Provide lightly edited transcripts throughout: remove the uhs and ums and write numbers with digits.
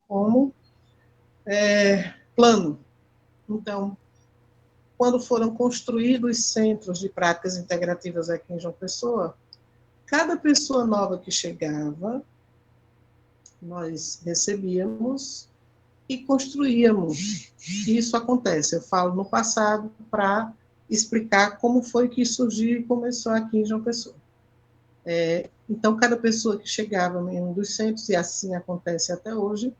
como plano. Então, quando foram construídos centros de práticas integrativas aqui em João Pessoa, cada pessoa nova que chegava, nós recebíamos e construíamos. Isso acontece, eu falo no passado para explicar como foi que surgiu e começou aqui em João Pessoa. Então, cada pessoa que chegava em um dos centros, e assim acontece até hoje,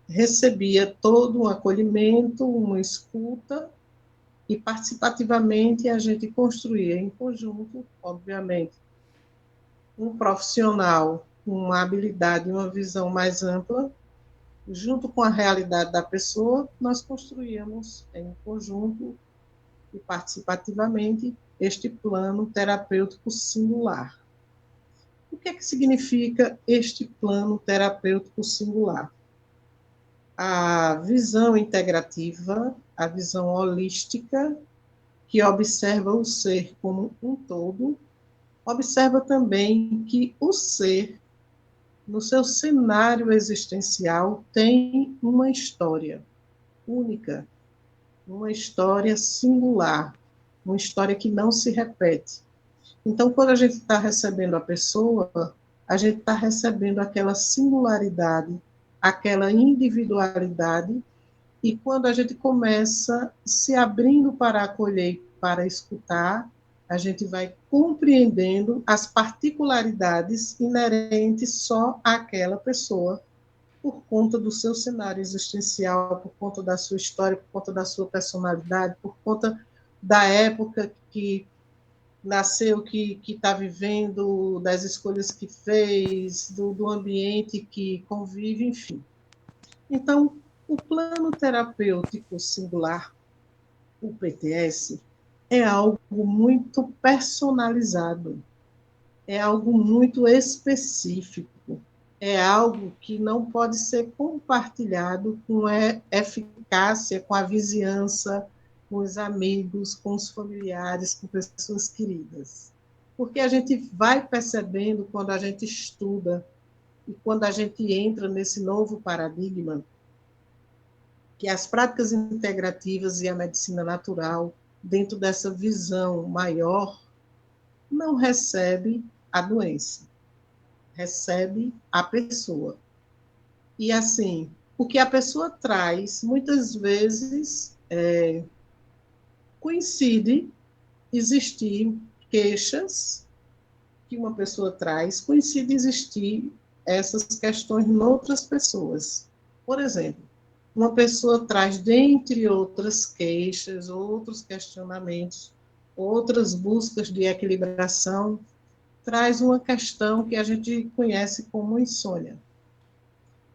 recebia todo um acolhimento, uma escuta, e participativamente a gente construía em conjunto, obviamente, um profissional com uma habilidade, uma visão mais ampla, junto com a realidade da pessoa, nós construíamos em conjunto e participativamente este plano terapêutico singular. O que é que significa este plano terapêutico singular? A visão integrativa, a visão holística, que observa o ser como um todo, observa também que o ser, no seu cenário existencial, tem uma história única, uma história singular, uma história que não se repete. Então, quando a gente está recebendo a pessoa, a gente está recebendo aquela singularidade, aquela individualidade, e quando a gente começa se abrindo para acolher e para escutar, a gente vai compreendendo as particularidades inerentes só àquela pessoa, por conta do seu cenário existencial, por conta da sua história, por conta da sua personalidade, por conta da época que nasceu, que está vivendo, das escolhas que fez, do ambiente que convive, enfim. Então, o plano terapêutico singular, o PTS, é algo muito personalizado, é algo muito específico, é algo que não pode ser compartilhado com eficácia, com a vizinhança, com os amigos, com os familiares, com pessoas queridas. Porque a gente vai percebendo quando a gente estuda e quando a gente entra nesse novo paradigma, que as práticas integrativas e a medicina natural, dentro dessa visão maior, não recebe a doença, recebe a pessoa. E assim, o que a pessoa traz, muitas vezes, coincide existir queixas que uma pessoa traz, coincide existir essas questões em outras pessoas. Por exemplo, uma pessoa traz, dentre outras queixas, outros questionamentos, outras buscas de equilibração, traz uma questão que a gente conhece como insônia.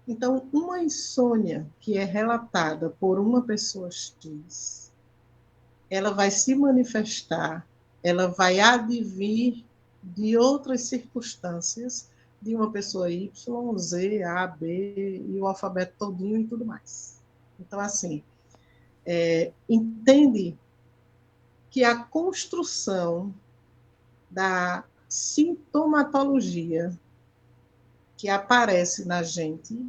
Então, uma insônia que é relatada por uma pessoa X, ela vai se manifestar, ela vai advir de outras circunstâncias de uma pessoa Y, Z, A, B, e o alfabeto todinho e tudo mais. Então, assim, entende que a construção da sintomatologia que aparece na gente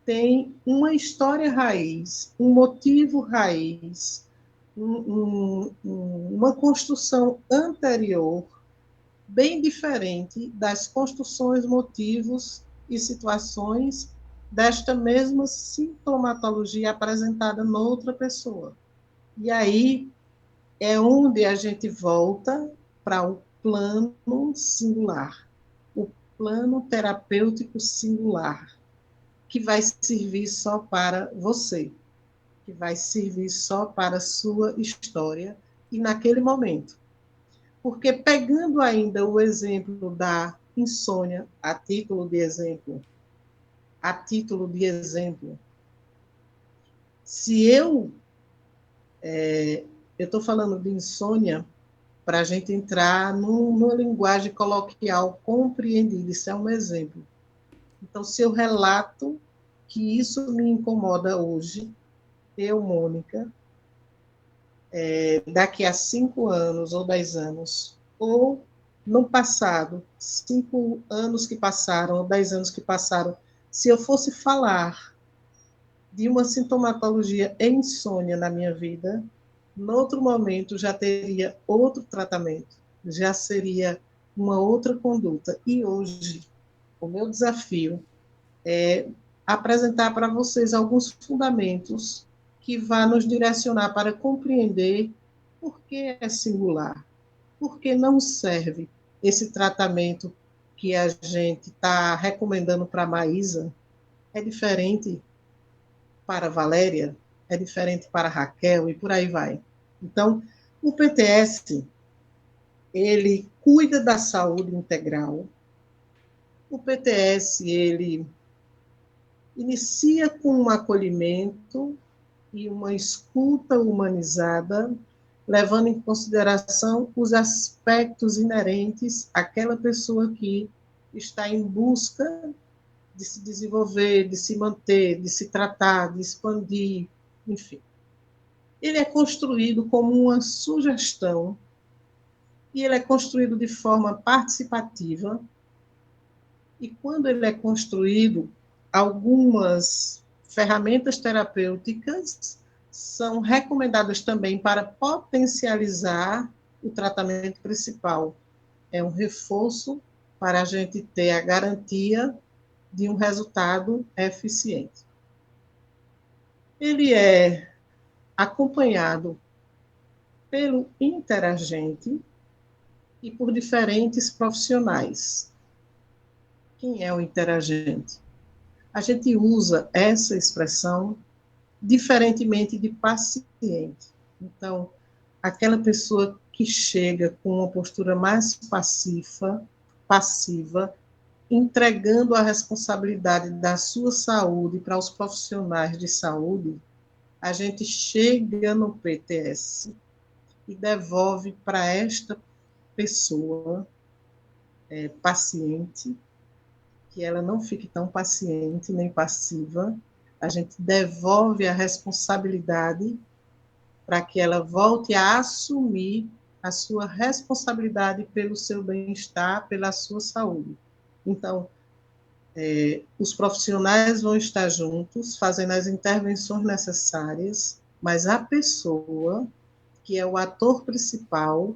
tem uma história raiz, um motivo raiz, uma construção anterior, bem diferente das construções, motivos e situações desta mesma sintomatologia apresentada noutra pessoa. E aí é onde a gente volta para o plano singular, o plano terapêutico singular, que vai servir só para você, que vai servir só para a sua história e naquele momento. Porque pegando ainda o exemplo da insônia, a título de exemplo, se eu estou falando de insônia para a gente entrar numa linguagem coloquial compreendida, isso é um exemplo. Então, se eu relato que isso me incomoda hoje, eu, Mônica, daqui a 5 anos ou 10 anos, ou no passado, 5 anos que passaram, ou 10 anos que passaram, Se eu fosse falar de uma sintomatologia em insônia na minha vida, no outro momento já teria outro tratamento, já seria uma outra conduta. E hoje, o meu desafio é apresentar para vocês alguns fundamentos que vão nos direcionar para compreender por que é singular, por que não serve esse tratamento que a gente está recomendando para a Maísa, é diferente para a Valéria, é diferente para a Raquel e por aí vai. Então, o PTS, ele cuida da saúde integral. O PTS, ele inicia com um acolhimento e uma escuta humanizada, levando em consideração os aspectos inerentes àquela pessoa que está em busca de se desenvolver, de se manter, de se tratar, de expandir, enfim. Ele é construído como uma sugestão e ele é construído de forma participativa. E quando ele é construído, algumas ferramentas terapêuticas são recomendadas também para potencializar o tratamento principal. É um reforço para a gente ter a garantia de um resultado eficiente. Ele é acompanhado pelo interagente e por diferentes profissionais. Quem é o interagente? A gente usa essa expressão diferentemente de paciente. Então, aquela pessoa que chega com uma postura mais passiva, entregando a responsabilidade da sua saúde para os profissionais de saúde, a gente chega no PTS e devolve para esta pessoa, paciente, que ela não fique tão paciente nem passiva, a gente devolve a responsabilidade para que ela volte a assumir a sua responsabilidade pelo seu bem-estar, pela sua saúde. Então, os profissionais vão estar juntos, fazendo as intervenções necessárias, mas a pessoa, que é o ator principal,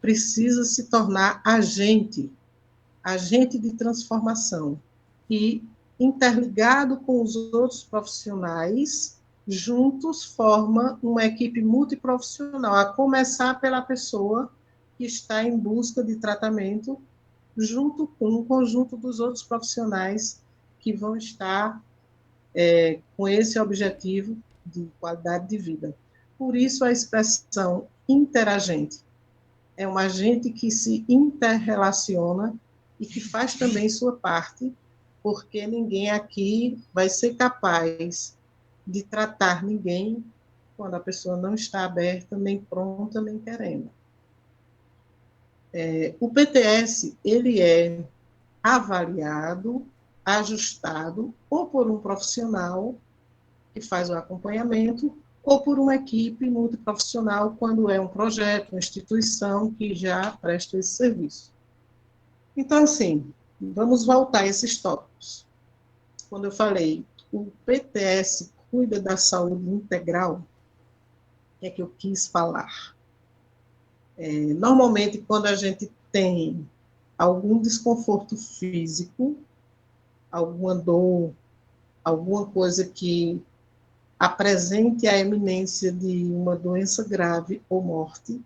precisa se tornar agente de transformação, e interligado com os outros profissionais, juntos forma uma equipe multiprofissional, a começar pela pessoa que está em busca de tratamento, junto com o conjunto dos outros profissionais que vão estar com esse objetivo de qualidade de vida. Por isso a expressão interagente. É um agente que se interrelaciona e que faz também sua parte, porque ninguém aqui vai ser capaz de tratar ninguém quando a pessoa não está aberta, nem pronta, nem querendo. O PTS, ele é avaliado, ajustado, ou por um profissional que faz o acompanhamento, ou por uma equipe multiprofissional, quando é um projeto, uma instituição que já presta esse serviço. Então, assim, vamos voltar a esses tópicos. Quando eu falei, o PTS cuida da saúde integral, o que é que eu quis falar? Normalmente, quando a gente tem algum desconforto físico, alguma dor, alguma coisa que apresente a eminência de uma doença grave ou morte,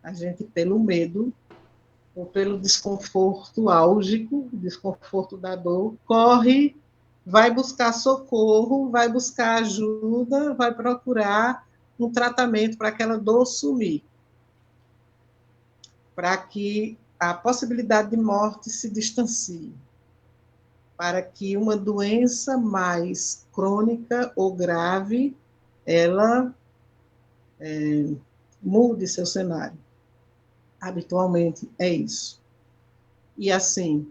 a gente, pelo medo ou pelo desconforto álgico, desconforto da dor, corre, vai buscar socorro, vai buscar ajuda, vai procurar um tratamento para aquela dor sumir, para que a possibilidade de morte se distancie, para que uma doença mais crônica ou grave, ela mude seu cenário. Habitualmente é isso. E assim,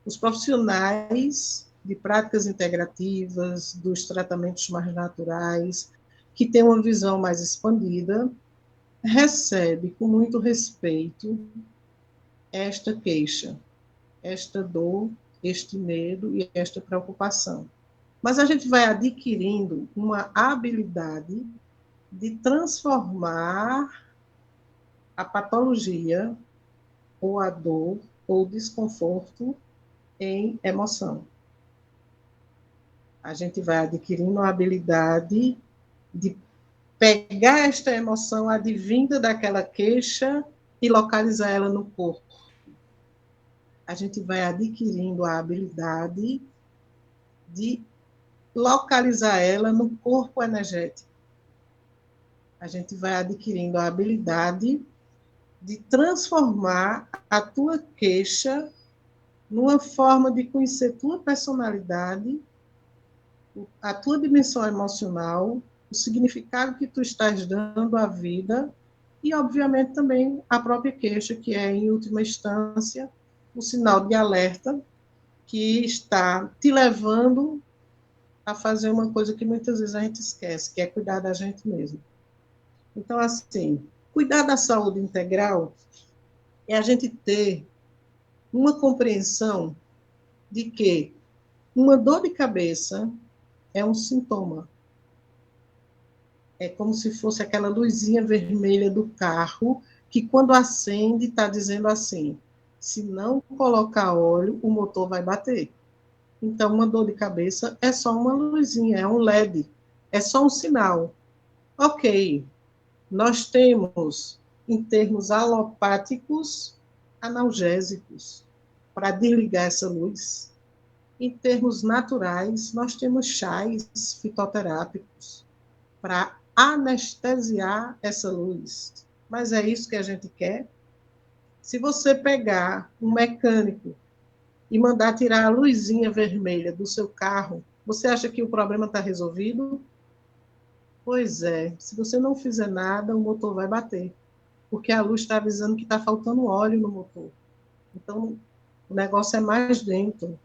os profissionais de práticas integrativas, dos tratamentos mais naturais, que têm uma visão mais expandida, recebe com muito respeito esta queixa, esta dor este medo e esta preocupação. Mas a gente vai adquirindo uma habilidade de transformar a patologia, ou a dor, ou o desconforto em emoção. A gente vai adquirindo a habilidade de pegar esta emoção advinda daquela queixa e localizar ela no corpo. A gente vai adquirindo a habilidade de localizar ela no corpo energético. A gente vai adquirindo a habilidade de transformar a tua queixa numa forma de conhecer tua personalidade, a tua dimensão emocional, o significado que tu estás dando à vida e, obviamente, também a própria queixa, que é, em última instância, o sinal de alerta que está te levando a fazer uma coisa que muitas vezes a gente esquece, que é cuidar da gente mesmo. Então, assim, cuidar da saúde integral é a gente ter uma compreensão de que uma dor de cabeça é um sintoma. É como se fosse aquela luzinha vermelha do carro que, quando acende, está dizendo assim: se não colocar óleo, o motor vai bater. Então, uma dor de cabeça é só uma luzinha, é um LED, é só um sinal. Ok, nós temos, em termos alopáticos, analgésicos para desligar essa luz. Em termos naturais, nós temos chás fitoterápicos para anestesiar essa luz. Mas é isso que a gente quer? Se você pegar um mecânico e mandar tirar a luzinha vermelha do seu carro, você acha que o problema está resolvido? Pois é, se você não fizer nada, o motor vai bater, porque a luz está avisando que está faltando óleo no motor. Então, o negócio é mais dentro,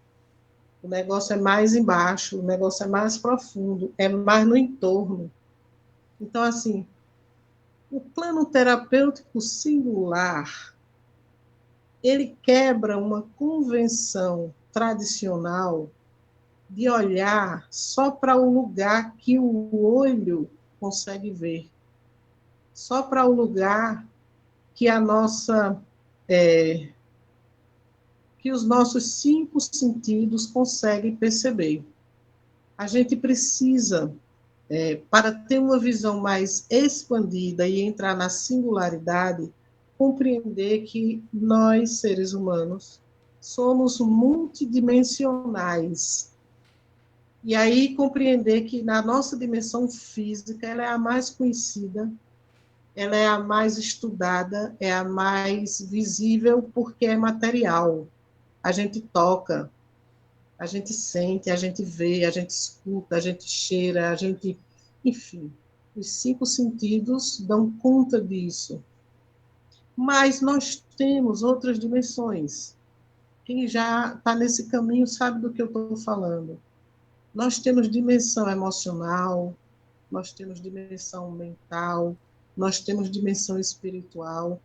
o negócio é mais embaixo, o negócio é mais profundo, é mais no entorno. Então, assim, o plano terapêutico singular, ele quebra uma convenção tradicional de olhar só para o lugar que o olho consegue ver, só para o lugar que a nossa que os nossos 5 sentidos conseguem perceber. A gente precisa, para ter uma visão mais expandida e entrar na singularidade, compreender que nós, seres humanos, somos multidimensionais. E aí compreender que na nossa dimensão física, ela é a mais conhecida, ela é a mais estudada, é a mais visível, porque é material. A gente toca, a gente sente, a gente vê, a gente escuta, a gente cheira, a gente... Enfim, os 5 sentidos dão conta disso. Mas nós temos outras dimensões. Quem já está nesse caminho sabe do que eu estou falando. Nós temos dimensão emocional, nós temos dimensão mental, nós temos dimensão espiritual.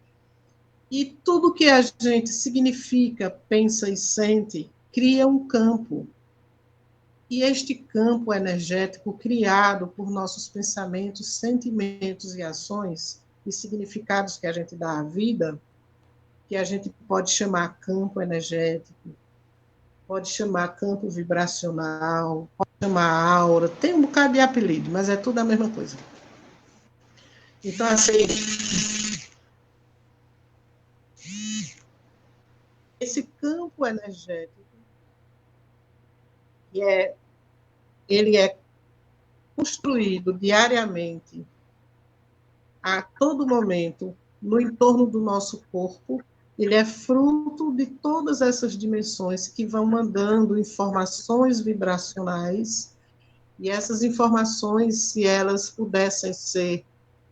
E tudo que a gente significa, pensa e sente, cria um campo. E este campo energético criado por nossos pensamentos, sentimentos e ações, e significados que a gente dá à vida, que a gente pode chamar campo energético, pode chamar campo vibracional, pode chamar aura, tem um bocado de apelido, mas é tudo a mesma coisa. Então, assim, esse campo energético, ele é construído diariamente, a todo momento, no entorno do nosso corpo, ele é fruto de todas essas dimensões que vão mandando informações vibracionais, e essas informações, se elas pudessem ser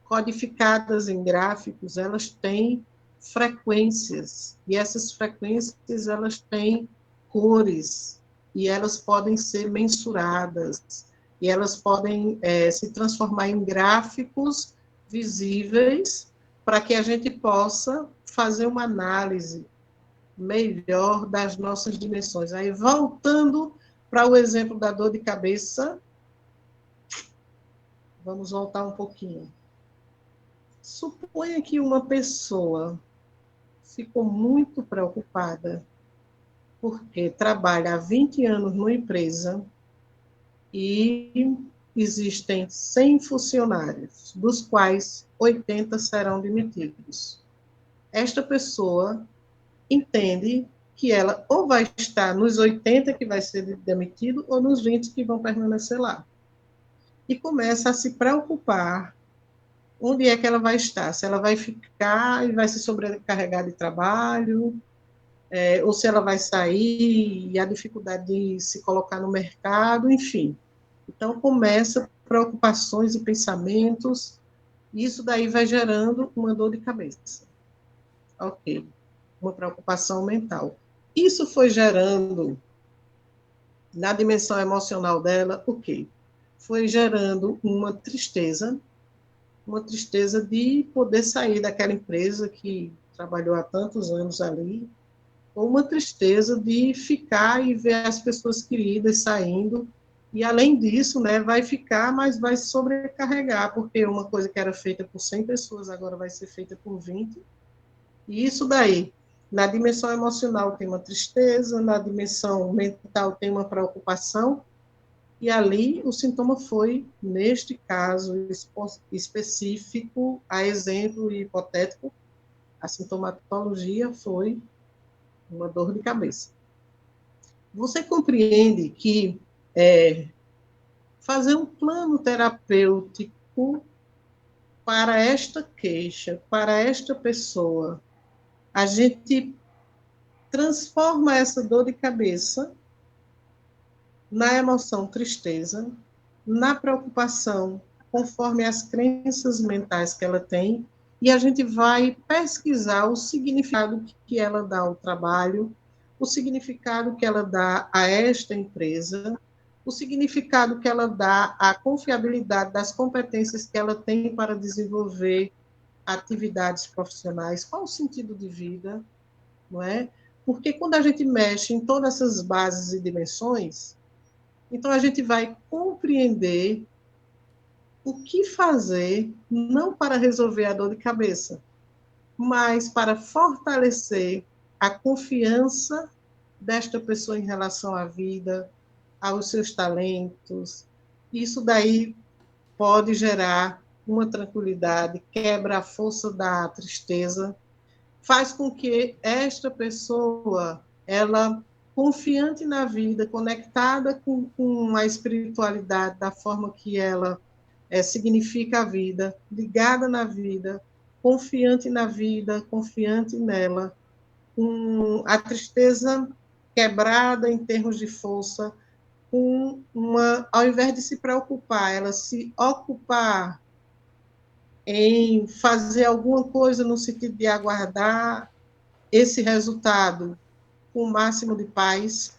codificadas em gráficos, elas têm frequências, e essas frequências elas têm cores, e elas podem ser mensuradas, e elas podem se transformar em gráficos visíveis para que a gente possa fazer uma análise melhor das nossas dimensões. Aí, voltando para o exemplo da dor de cabeça, vamos voltar um pouquinho. Suponha que uma pessoa ficou muito preocupada porque trabalha há 20 anos numa empresa e existem 100 funcionários, dos quais 80 serão demitidos. Esta pessoa entende que ela ou vai estar nos 80 que vai ser demitido ou nos 20 que vão permanecer lá. E começa a se preocupar onde é que ela vai estar, se ela vai ficar e vai se sobrecarregar de trabalho, ou se ela vai sair e a dificuldade de se colocar no mercado, enfim. Então, começa preocupações e pensamentos, e isso daí vai gerando uma dor de cabeça. Ok, uma preocupação mental. Isso foi gerando, na dimensão emocional dela, o quê? Foi gerando uma tristeza de poder sair daquela empresa que trabalhou há tantos anos ali, ou uma tristeza de ficar e ver as pessoas queridas saindo, e além disso, né, vai ficar, mas vai se sobrecarregar, porque uma coisa que era feita por 100 pessoas agora vai ser feita por 20, e isso daí, na dimensão emocional tem uma tristeza, na dimensão mental tem uma preocupação, e ali o sintoma foi, neste caso específico, a exemplo hipotético, a sintomatologia foi uma dor de cabeça. Você compreende que fazer um plano terapêutico para esta queixa, para esta pessoa, a gente transforma essa dor de cabeça na emoção tristeza, na preocupação, conforme as crenças mentais que ela tem, e a gente vai pesquisar o significado que ela dá ao trabalho, o significado que ela dá a esta empresa, o significado que ela dá à confiabilidade das competências que ela tem para desenvolver atividades profissionais, qual o sentido de vida, não é? Porque quando a gente mexe em todas essas bases e dimensões, então, a gente vai compreender o que fazer, não para resolver a dor de cabeça, mas para fortalecer a confiança desta pessoa em relação à vida, aos seus talentos. Isso daí pode gerar uma tranquilidade, quebra a força da tristeza, faz com que esta pessoa, ela confiante na vida, conectada com a espiritualidade, da forma que ela significa a vida, ligada na vida, confiante na vida, confiante nela, com a tristeza quebrada em termos de força, ao invés de se preocupar, ela se ocupar em fazer alguma coisa no sentido de aguardar esse resultado com o máximo de paz.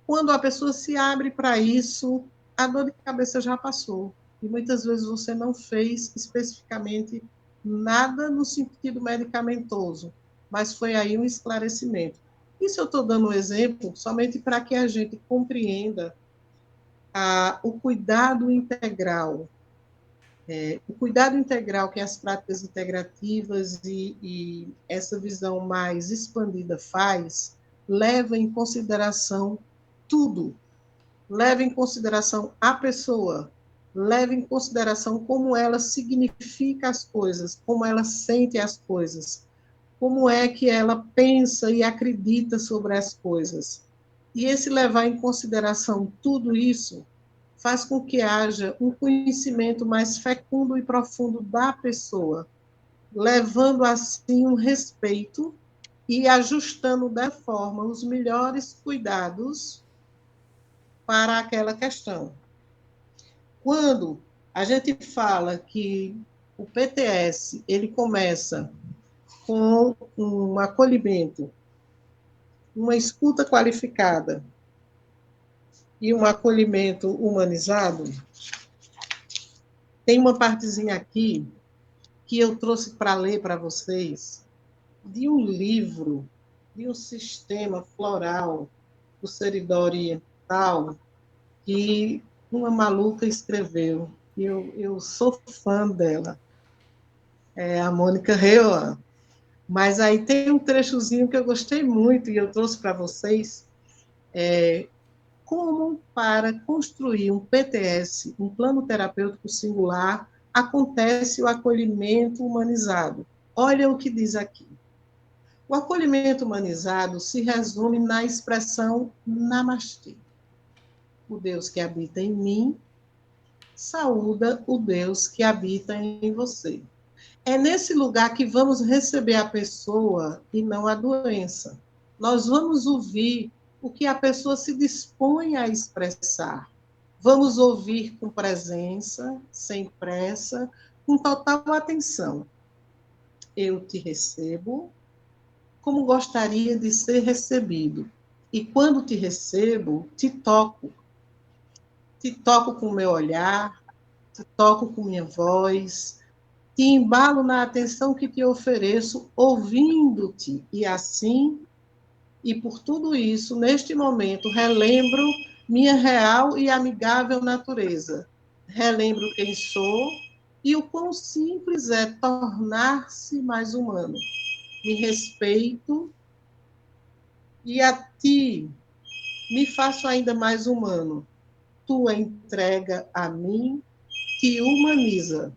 Quando a pessoa se abre para isso, a dor de cabeça já passou. E muitas vezes você não fez especificamente nada no sentido medicamentoso, mas foi aí um esclarecimento. Isso eu estou dando um exemplo somente para que a gente compreenda o cuidado integral. O cuidado integral que as práticas integrativas e essa visão mais expandida faz, leva em consideração tudo. Leva em consideração a pessoa, leva em consideração como ela significa as coisas, como ela sente as coisas, como é que ela pensa e acredita sobre as coisas. E esse levar em consideração tudo isso faz com que haja um conhecimento mais fecundo e profundo da pessoa, levando assim um respeito e ajustando da forma os melhores cuidados para aquela questão. Quando a gente fala que o PTS ele começa com um acolhimento, uma escuta qualificada e um acolhimento humanizado, tem uma partezinha aqui que eu trouxe para ler para vocês de um livro de um sistema floral do Seridó Oriental que uma maluca escreveu. Eu sou fã dela, é a Mônica Reuel. Mas aí tem um trechozinho que eu gostei muito e eu trouxe para vocês, como para construir um PTS, um plano terapêutico singular, acontece o acolhimento humanizado. Olha o que diz aqui. O acolhimento humanizado se resume na expressão namastê. O Deus que habita em mim saúda o Deus que habita em você. É nesse lugar que vamos receber a pessoa e não a doença. Nós vamos ouvir o que a pessoa se dispõe a expressar. Vamos ouvir com presença, sem pressa, com total atenção. Eu te recebo como gostaria de ser recebido. E quando te recebo, te toco. Te toco com o meu olhar, te toco com minha voz, te embalo na atenção que te ofereço, ouvindo-te, e assim, e por tudo isso, neste momento, relembro minha real e amigável natureza. Relembro quem sou e o quão simples é tornar-se mais humano. Me respeito e a ti me faço ainda mais humano. Tua entrega a mim te humaniza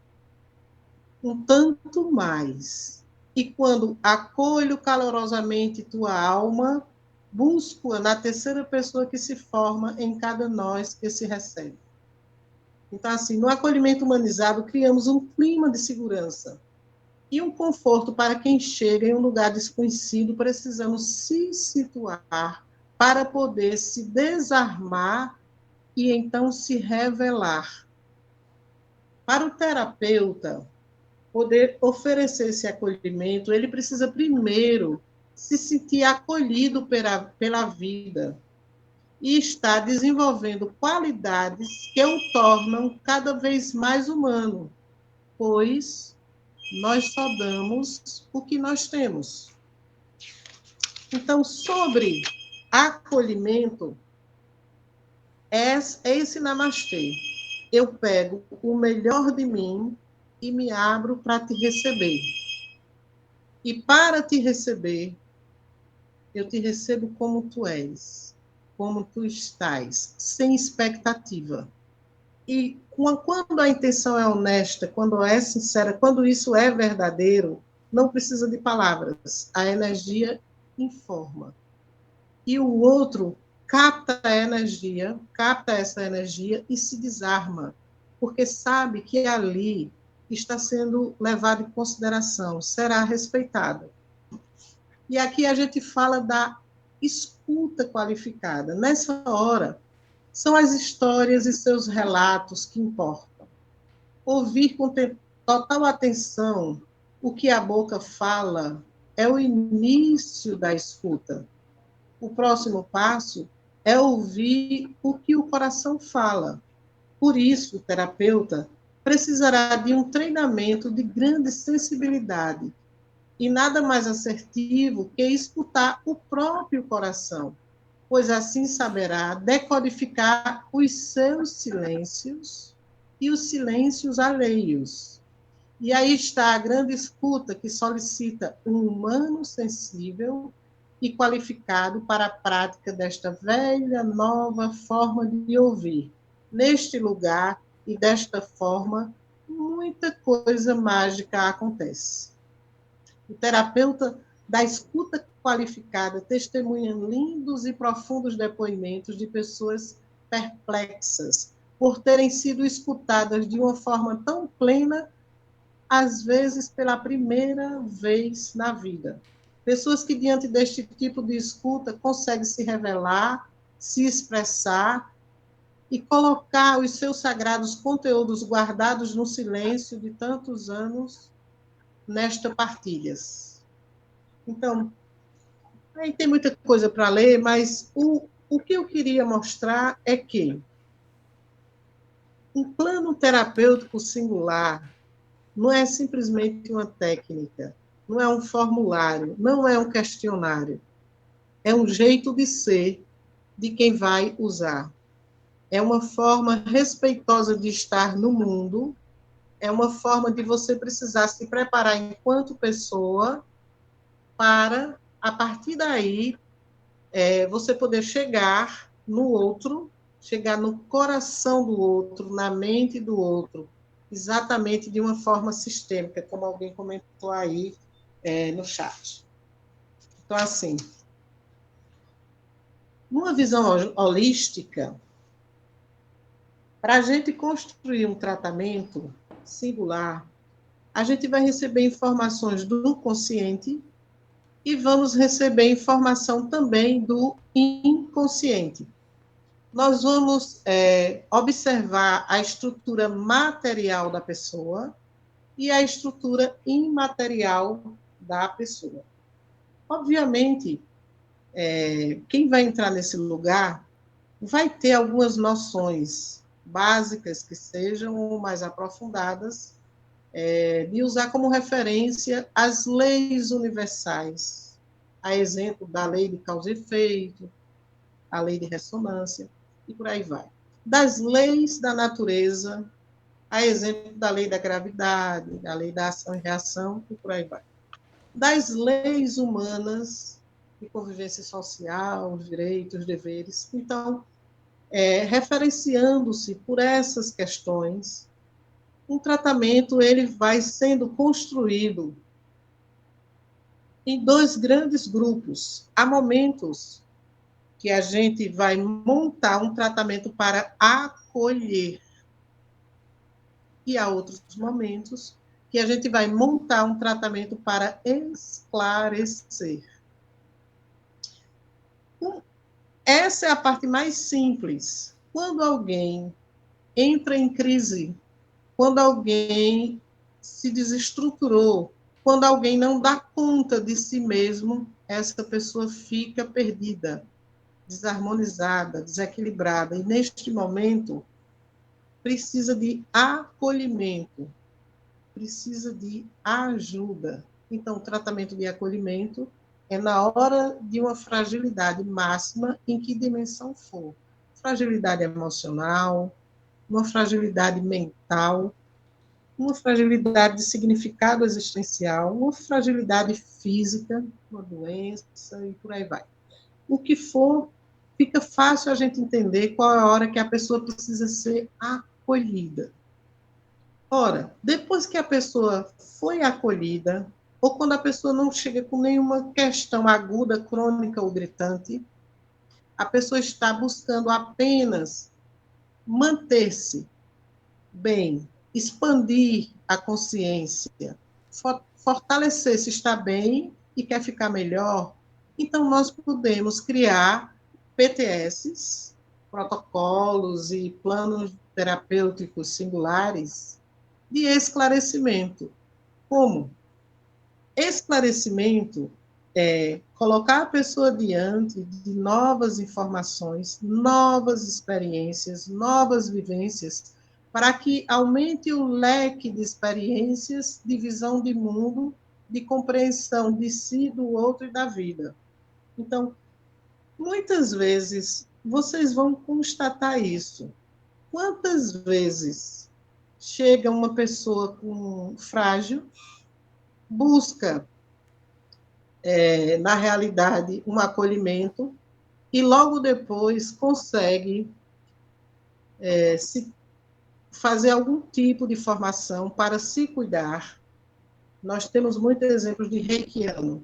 um tanto mais. E quando acolho calorosamente tua alma, busco-a na terceira pessoa que se forma em cada nós que se recebe. Então, assim, no acolhimento humanizado, criamos um clima de segurança e um conforto para quem chega em um lugar desconhecido, precisando se situar para poder se desarmar e então se revelar. Para o terapeuta, poder oferecer esse acolhimento, ele precisa primeiro se sentir acolhido pela vida e estar desenvolvendo qualidades que o tornam cada vez mais humano, pois nós só damos o que nós temos. Então, sobre acolhimento, é esse namastê. Eu pego o melhor de mim e me abro para te receber. E para te receber, eu te recebo como tu és, como tu estás, sem expectativa. E quando a intenção é honesta, quando é sincera, quando isso é verdadeiro, não precisa de palavras. A energia informa. E o outro capta a energia, capta essa energia e se desarma, porque sabe que ali está sendo levado em consideração, será respeitado. E aqui a gente fala da escuta qualificada. Nessa hora, são as histórias e seus relatos que importam. Ouvir com total atenção o que a boca fala é o início da escuta. O próximo passo é ouvir o que o coração fala. Por isso, o terapeuta precisará de um treinamento de grande sensibilidade e nada mais assertivo que escutar o próprio coração, pois assim saberá decodificar os seus silêncios e os silêncios alheios. E aí está a grande escuta que solicita um humano sensível e qualificado para a prática desta velha, nova forma de ouvir. Neste lugar e desta forma, muita coisa mágica acontece. O terapeuta da escuta qualificada testemunha lindos e profundos depoimentos de pessoas perplexas por terem sido escutadas de uma forma tão plena, às vezes pela primeira vez na vida. Pessoas que, diante deste tipo de escuta, conseguem se revelar, se expressar e colocar os seus sagrados conteúdos guardados no silêncio de tantos anos nesta partilhas. Então, aí tem muita coisa para ler, mas o que eu queria mostrar é que um plano terapêutico singular não é simplesmente uma técnica, não é um formulário, não é um questionário. é um jeito de ser de quem vai usar. É uma forma respeitosa de estar no mundo, é uma forma de você precisar se preparar enquanto pessoa para, a partir daí, você poder chegar no outro, chegar no coração do outro, na mente do outro, exatamente de uma forma sistêmica, como alguém comentou aí no chat. Então, assim, numa visão holística, para a gente construir um tratamento singular, a gente vai receber informações do consciente e vamos receber informação também do inconsciente. Nós vamos observar a estrutura material da pessoa e a estrutura imaterial da pessoa. Obviamente, quem vai entrar nesse lugar vai ter algumas noções básicas que sejam mais aprofundadas, de usar como referência as leis universais, a exemplo da lei de causa e efeito, a lei de ressonância, e por aí vai. Das leis da natureza, a exemplo da lei da gravidade, da lei da ação e reação, e por aí vai. Das leis humanas, de convivência social, os direitos, os deveres. Então, referenciando-se por essas questões, um tratamento ele vai sendo construído em dois grandes grupos. Há momentos que a gente vai montar um tratamento para acolher, e há outros momentos que a gente vai montar um tratamento para esclarecer. Essa é a parte mais simples. Quando alguém entra em crise, quando alguém se desestruturou, quando alguém não dá conta de si mesmo, essa pessoa fica perdida, desarmonizada, desequilibrada. E, neste momento, precisa de acolhimento, precisa de ajuda. Então, o tratamento de acolhimento é na hora de uma fragilidade máxima, em que dimensão for. Fragilidade emocional, uma fragilidade mental, uma fragilidade de significado existencial, uma fragilidade física, uma doença e por aí vai. O que for, fica fácil a gente entender qual é a hora que a pessoa precisa ser acolhida. Ora, depois que a pessoa foi acolhida, ou quando a pessoa não chega com nenhuma questão aguda, crônica ou gritante, a pessoa está buscando apenas manter-se bem, expandir a consciência, fortalecer se está bem e quer ficar melhor, então nós podemos criar PTS, protocolos e planos terapêuticos singulares de esclarecimento. Como? Esclarecimento é colocar a pessoa diante de novas informações, novas experiências, novas vivências, para que aumente o leque de experiências, de visão de mundo, de compreensão de si, do outro e da vida. Então, muitas vezes, vocês vão constatar isso. Quantas vezes chega uma pessoa com frágil, busca, na realidade, um acolhimento, e logo depois consegue se fazer algum tipo de formação para se cuidar. Nós temos muitos exemplos de reikiano.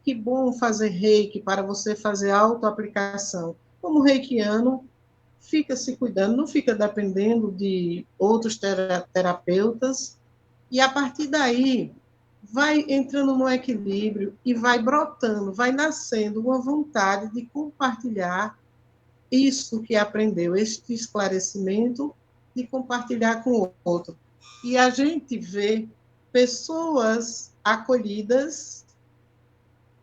Que bom fazer reiki para você fazer autoaplicação. Como reikiano, fica se cuidando, não fica dependendo de outros terapeutas, e a partir daí vai entrando no equilíbrio e vai brotando, vai nascendo uma vontade de compartilhar isso que aprendeu, este esclarecimento, de compartilhar com o outro. E a gente vê pessoas acolhidas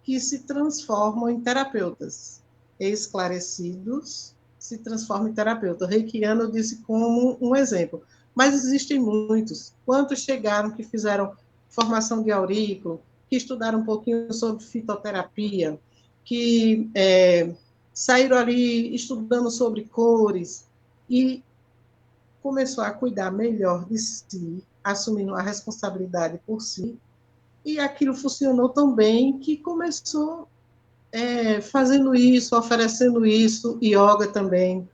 que se transformam em terapeutas, esclarecidos se transformam em terapeuta. O reikiano eu disse como um exemplo, mas existem muitos. Quantos chegaram que fizeram formação de aurículo, que estudaram um pouquinho sobre fitoterapia, que saíram ali estudando sobre cores e começou a cuidar melhor de si, assumindo a responsabilidade por si, e aquilo funcionou tão bem que começou fazendo isso, oferecendo isso, yoga também,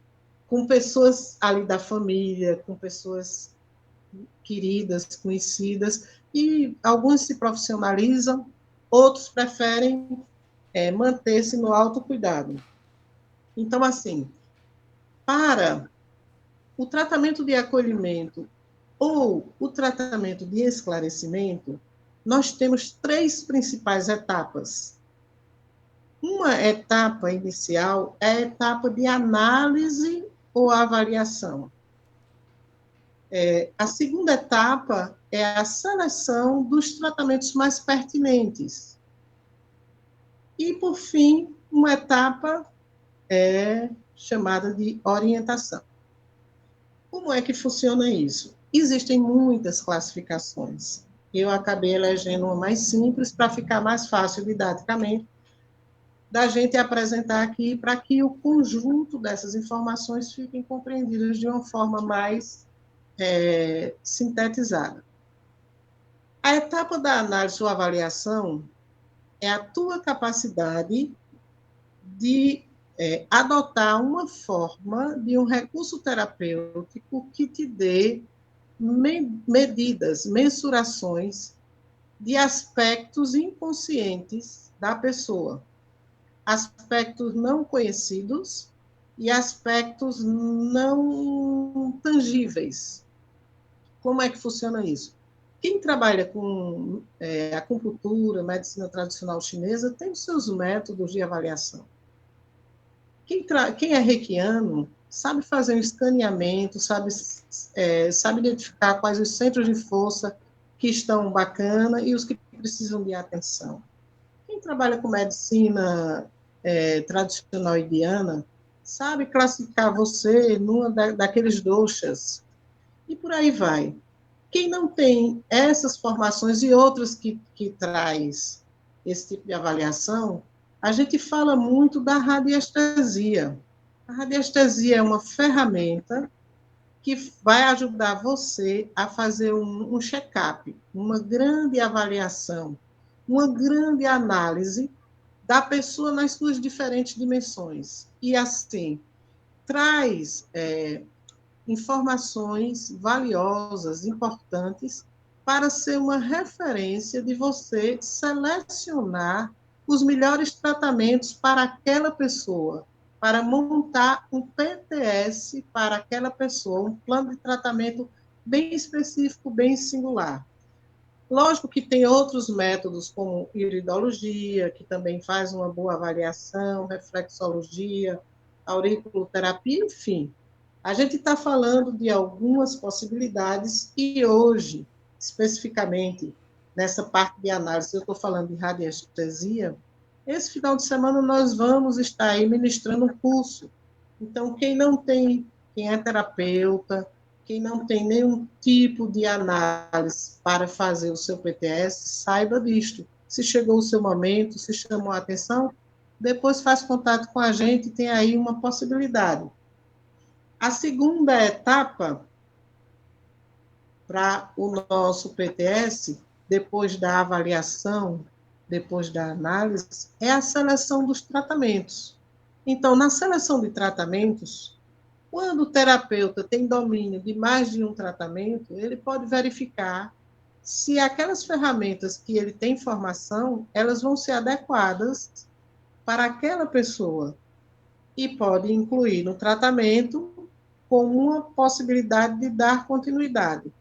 com pessoas ali da família, com pessoas queridas, conhecidas, e alguns se profissionalizam, outros preferem manter-se no autocuidado. Então, assim, para o tratamento de acolhimento ou o tratamento de esclarecimento, nós temos três principais etapas. Uma etapa inicial é a etapa de análise ou avaliação. A segunda etapa é a seleção dos tratamentos mais pertinentes. E, por fim, uma etapa chamada de orientação. Como é que funciona isso? Existem muitas classificações. Eu acabei elegendo uma mais simples para ficar mais fácil didaticamente da gente apresentar aqui para que o conjunto dessas informações fiquem compreendidas de uma forma mais sintetizada. A etapa da análise ou avaliação é a tua capacidade de adotar uma forma de um recurso terapêutico que te dê medidas, mensurações de aspectos inconscientes da pessoa, aspectos não conhecidos e aspectos não tangíveis. Como é que funciona isso? Quem trabalha com acupuntura, medicina tradicional chinesa, tem os seus métodos de avaliação. Quem é reikiano sabe fazer um escaneamento, sabe identificar quais os centros de força que estão bacana e os que precisam de atenção. Quem trabalha com medicina tradicional indiana sabe classificar você numa daqueles doshas e por aí vai. Quem não tem essas formações e outras que traz esse tipo de avaliação, a gente fala muito da radiestesia. A radiestesia é uma ferramenta que vai ajudar você a fazer um check-up, uma grande avaliação, uma grande análise da pessoa nas suas diferentes dimensões. E, assim, traz informações valiosas, importantes, para ser uma referência de você selecionar os melhores tratamentos para aquela pessoa, para montar um PTS para aquela pessoa, um plano de tratamento bem específico, bem singular. Lógico que tem outros métodos, como iridologia, que também faz uma boa avaliação, reflexologia, auriculoterapia, enfim. A gente está falando de algumas possibilidades e hoje, especificamente, nessa parte de análise, eu estou falando de radiestesia, esse final de semana nós vamos estar aí ministrando um curso. Então, quem é terapeuta, quem não tem nenhum tipo de análise para fazer o seu PTS, saiba disto. Se chegou o seu momento, se chamou a atenção, depois faz contato com a gente, tem aí uma possibilidade. A segunda etapa para o nosso PTS, depois da avaliação, depois da análise, é a seleção dos tratamentos. Então, na seleção de tratamentos, quando o terapeuta tem domínio de mais de um tratamento, ele pode verificar se aquelas ferramentas que ele tem formação, elas vão ser adequadas para aquela pessoa. E pode incluir no tratamento com uma possibilidade de dar continuidade.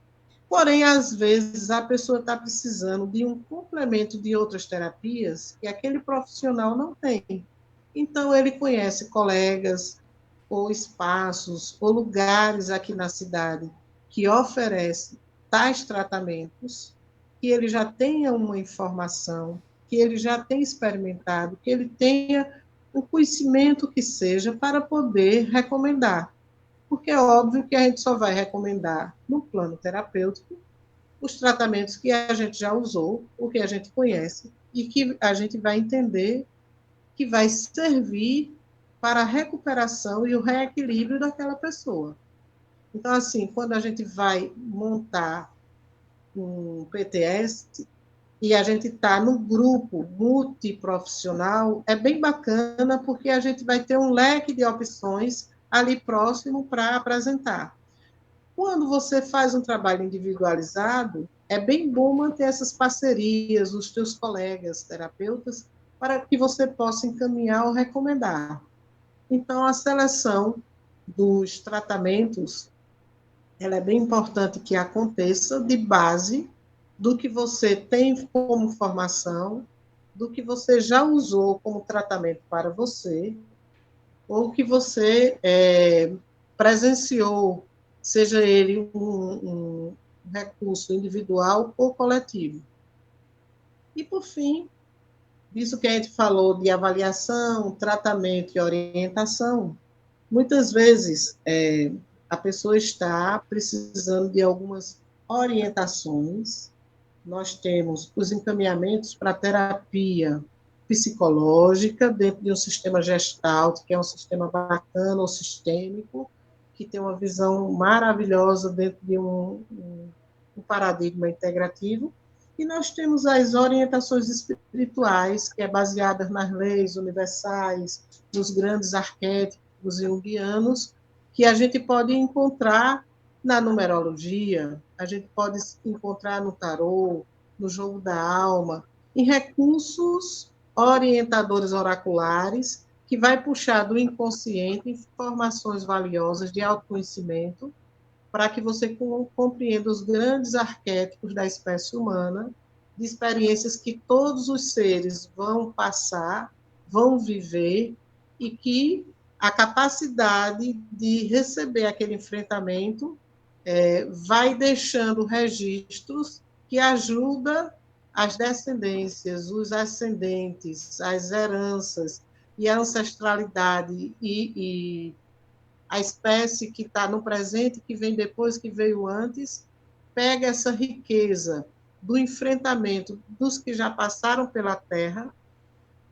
Porém, às vezes, a pessoa está precisando de um complemento de outras terapias que aquele profissional não tem. Então, ele conhece colegas, ou espaços, ou lugares aqui na cidade que oferecem tais tratamentos, que ele já tenha uma informação, que ele já tenha experimentado, que ele tenha o conhecimento que seja para poder recomendar. Porque é óbvio que a gente só vai recomendar no plano terapêutico os tratamentos que a gente já usou, o que a gente conhece, e que a gente vai entender que vai servir para a recuperação e o reequilíbrio daquela pessoa. Então, assim, quando a gente vai montar um PTS e a gente está no grupo multiprofissional, é bem bacana porque a gente vai ter um leque de opções ali próximo para apresentar. Quando você faz um trabalho individualizado, é bem bom manter essas parcerias, os teus colegas terapeutas, para que você possa encaminhar ou recomendar. Então, a seleção dos tratamentos, ela é bem importante que aconteça de base do que você tem como formação, do que você já usou como tratamento para você, ou que você presenciou, seja ele um recurso individual ou coletivo. E, por fim, disso que a gente falou de avaliação, tratamento e orientação, muitas vezes a pessoa está precisando de algumas orientações. Nós temos os encaminhamentos para terapia psicológica dentro de um sistema Gestalt, que é um sistema bacana ou sistêmico, que tem uma visão maravilhosa dentro de um paradigma integrativo. E nós temos as orientações espirituais, que é baseadas nas leis universais, nos grandes arquétipos junguianos, que a gente pode encontrar na numerologia, a gente pode encontrar no tarô, no jogo da alma, em recursos orientadores oraculares, que vai puxar do inconsciente informações valiosas de autoconhecimento, para que você compreenda os grandes arquétipos da espécie humana, de experiências que todos os seres vão passar, vão viver, e que a capacidade de receber aquele enfrentamento vai deixando registros que ajudam as descendências, os ascendentes, as heranças e a ancestralidade e a espécie que está no presente, que vem depois, que veio antes, pega essa riqueza do enfrentamento dos que já passaram pela Terra,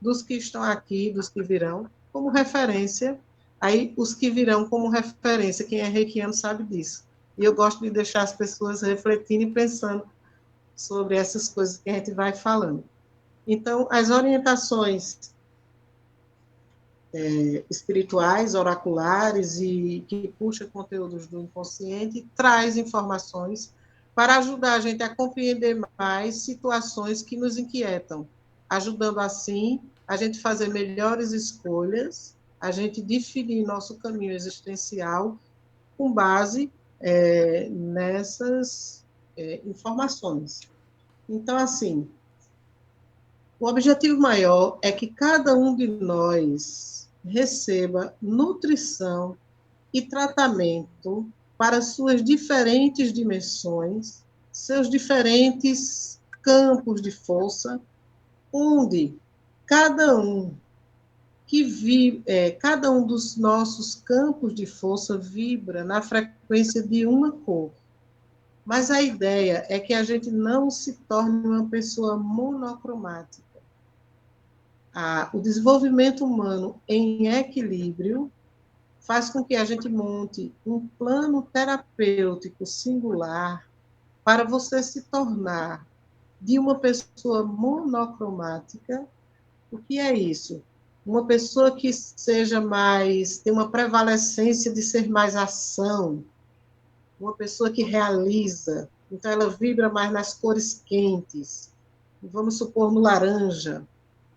dos que estão aqui, dos que virão, como referência. Aí, os que virão como referência, quem é reikiano sabe disso. E eu gosto de deixar as pessoas refletindo e pensando sobre essas coisas que a gente vai falando. Então, as orientações espirituais, oraculares e que puxa conteúdos do inconsciente, traz informações para ajudar a gente a compreender mais situações que nos inquietam, ajudando assim a gente fazer melhores escolhas, a gente definir nosso caminho existencial com base nessas informações. Então, assim, o objetivo maior é que cada um de nós receba nutrição e tratamento para suas diferentes dimensões, seus diferentes campos de força, onde cada um cada um dos nossos campos de força vibra na frequência de uma cor. Mas a ideia é que a gente não se torne uma pessoa monocromática. O desenvolvimento humano em equilíbrio faz com que a gente monte um plano terapêutico singular para você se tornar de uma pessoa monocromática. O que é isso? Uma pessoa que seja mais, tem uma prevalecência de ser mais ação, uma pessoa que realiza, então ela vibra mais nas cores quentes, vamos supor no laranja.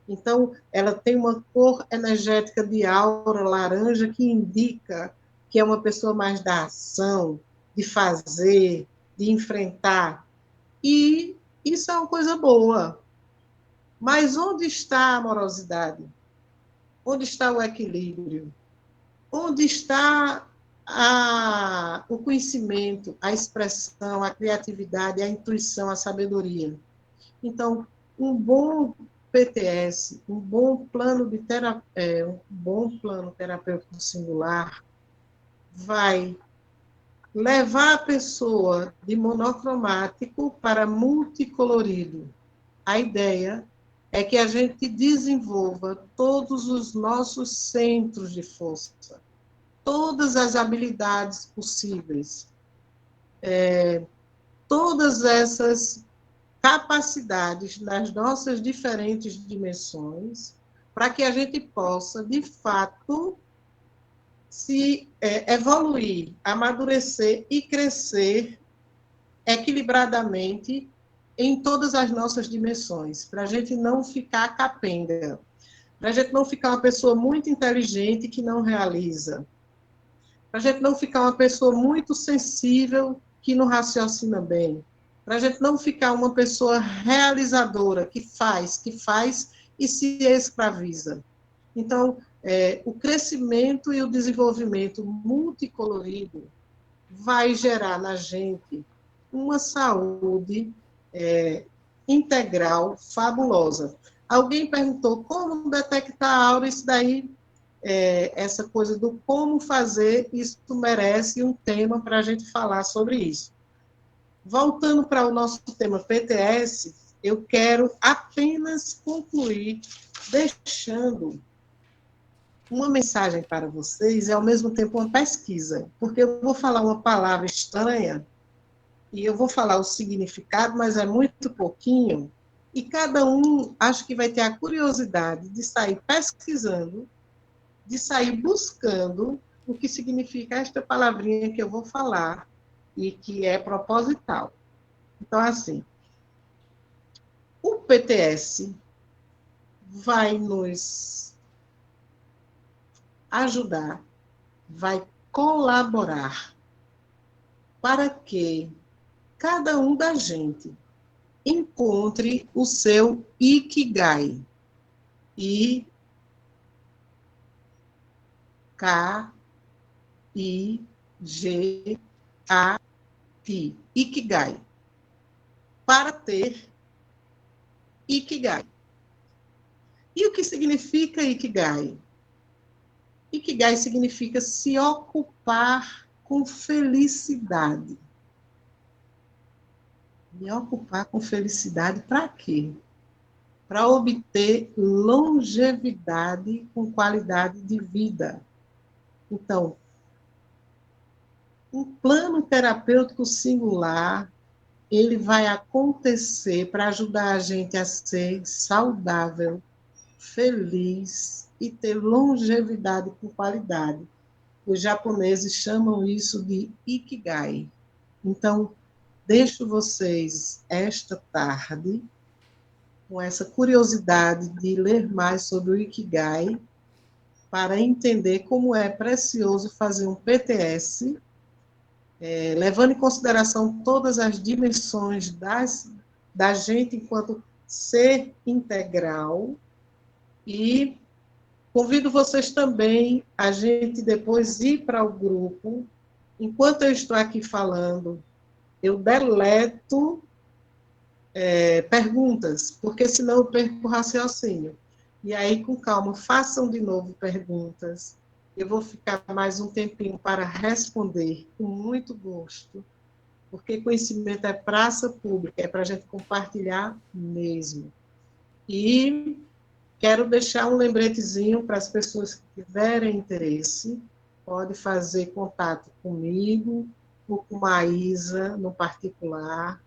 Então, ela tem uma cor energética de aura laranja que indica que é uma pessoa mais da ação, de fazer, de enfrentar. E isso é uma coisa boa. Mas onde está a amorosidade? Onde está o equilíbrio? Onde está o conhecimento, a expressão, a criatividade, a intuição, a sabedoria? Então, um bom PTS, um bom plano terapêutico singular vai levar a pessoa de monocromático para multicolorido. A ideia é que a gente desenvolva todos os nossos centros de força, todas as habilidades possíveis, todas essas capacidades nas nossas diferentes dimensões, para que a gente possa, de fato, se evoluir, amadurecer e crescer equilibradamente em todas as nossas dimensões, para a gente não ficar capenga, para a gente não ficar uma pessoa muito inteligente que não realiza, para a gente não ficar uma pessoa muito sensível que não raciocina bem, para a gente não ficar uma pessoa realizadora que faz e se escraviza. Então, o crescimento e o desenvolvimento multicolorido vai gerar na gente uma saúde integral fabulosa. Alguém perguntou como detectar a aura, isso daí, essa coisa do como fazer, isso merece um tema para a gente falar sobre isso. Voltando para o nosso tema PTS, eu quero apenas concluir deixando uma mensagem para vocês e, ao mesmo tempo, uma pesquisa, porque eu vou falar uma palavra estranha e eu vou falar o significado, mas é muito pouquinho, e cada um acho que vai ter a curiosidade de sair pesquisando, de sair buscando o que significa esta palavrinha que eu vou falar e que é proposital. Então, assim, o PTS vai nos ajudar, vai colaborar para que cada um da gente encontre o seu Ikigai. I-K-I-G-A-I. Ikigai. Para ter Ikigai. E o que significa Ikigai? Ikigai significa se ocupar com felicidade. Me ocupar com felicidade para quê? Para obter longevidade com qualidade de vida. Então, um plano terapêutico singular, ele vai acontecer para ajudar a gente a ser saudável, feliz e ter longevidade com qualidade. Os japoneses chamam isso de Ikigai. Então, deixo vocês esta tarde com essa curiosidade de ler mais sobre o Ikigai para entender como é precioso fazer um PTS, levando em consideração todas as dimensões da gente enquanto ser integral, e convido vocês também a gente depois ir para o grupo. Enquanto eu estou aqui falando, eu deleto perguntas, porque senão eu perco o raciocínio. E aí, com calma, façam de novo perguntas. Eu vou ficar mais um tempinho para responder, com muito gosto, porque conhecimento é praça pública, é para a gente compartilhar mesmo. E quero deixar um lembretezinho para as pessoas que tiverem interesse, pode fazer contato comigo ou com a Isa no particular.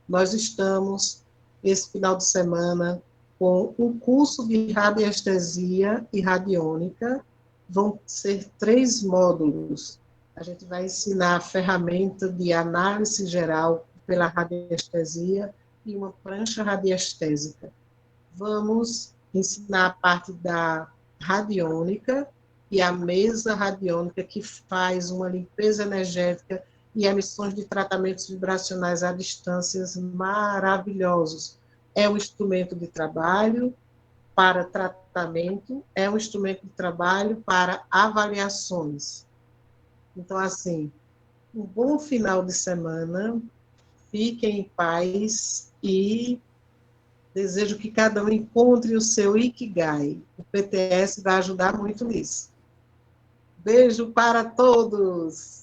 Nós estamos, esse final de semana, com um curso de radiestesia e radiônica. Vão ser 3 módulos. A gente vai ensinar a ferramenta de análise geral pela radiestesia e uma prancha radiestésica. Vamos ensinar a parte da radiônica e a mesa radiônica, que faz uma limpeza energética e emissões de tratamentos vibracionais à distâncias maravilhosos. É um instrumento de trabalho para tratamento, é um instrumento de trabalho para avaliações. Então, assim, um bom final de semana, fiquem em paz e desejo que cada um encontre o seu Ikigai. O PTS vai ajudar muito nisso. Beijo para todos!